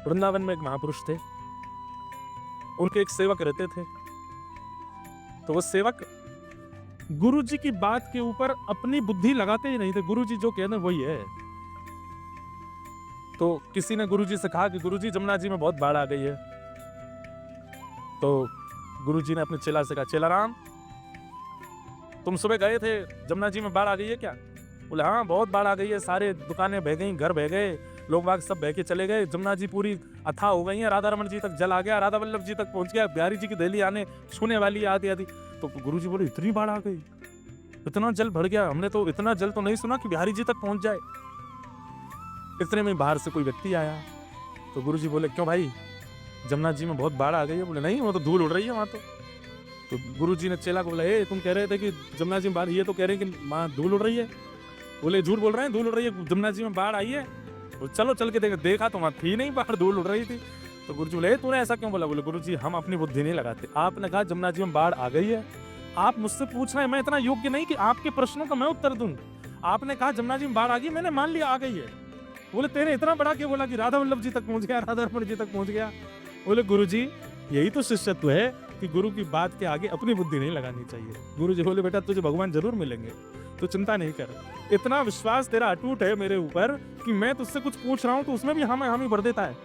वृंदावन में एक महापुरुष थे, उनके एक सेवक रहते थे। तो वो सेवक गुरु जी की बात के ऊपर अपनी बुद्धि लगाते ही नहीं थे, गुरु जी जो कहते वही है। तो किसी ने गुरु जी से कहा कि गुरु जी जमुना जी में बहुत बाढ़ आ गई है। तो गुरु जी ने अपने चेला से कहा, चेला राम तुम सुबह गए थे, जमुना जी में बाढ़ आ गई है क्या? बोले हाँ बहुत बाढ़ आ गई है, सारे दुकानें बह गई, घर बह गए, लोग बाग सब बह के चले गए, जमुना जी पूरी अथाह हो गई है, राधा रमन जी तक जल आ गया, राधा वल्लभ जी तक पहुंच गया, बिहारी जी की दहली आने छूने वाली है आदि आदि। तो गुरु जी बोले इतनी बाढ़ आ गई, इतना जल भर गया, हमने तो इतना जल तो नहीं सुना कि बिहारी जी तक पहुंच जाए। इतने में बाहर से कोई व्यक्ति आया। तो गुरु जी बोले क्यों भाई, जमुना जी में बहुत बाढ़ आ गई है? बोले नहीं, वो तो धूल उड़ रही है वहां। तो गुरु जी ने चेला को बोला, तुम कह रहे थे कि जमुना जी में बाढ़, ये तो कह रहे हैं कि वहां धूल उड़ रही है। बोले झूठ बोल रहे हैं, धूल उड़ रही है, जमुना जी में बाढ़ आई है। तो चलो चल के देखा तो वहां थी नहीं बाढ़, धूल उड़ रही थी। तो गुरु जी बोले तूने ऐसा क्यों बोला? बोले गुरु जी हम अपनी बुद्धि नहीं लगाते, आपने कहा जमुना जी में बाढ़ आ गई है, आप मुझसे पूछ रहे हैं, मैं इतना योग्य नहीं कि आपके प्रश्नों का मैं उत्तर दूं। आपने कहा जमुना जी में बाढ़ आ गई, मैंने मान लिया आ गई है। बोले तेरे इतना बड़ा क्यों बोला कि राधा वल्लभ जी तक पहुंच गया, राधा रमन जी तक पहुंच गया? बोले गुरु जी यही तो शिष्यत्व है कि गुरु की बात के आगे अपनी बुद्धि नहीं लगानी चाहिए। गुरु जी बोले बेटा तुझे भगवान जरूर मिलेंगे, तो चिंता नहीं कर, इतना विश्वास तेरा अटूट है मेरे ऊपर कि मैं तुझसे कुछ पूछ रहा हूं तो उसमें भी हामी भर देता है।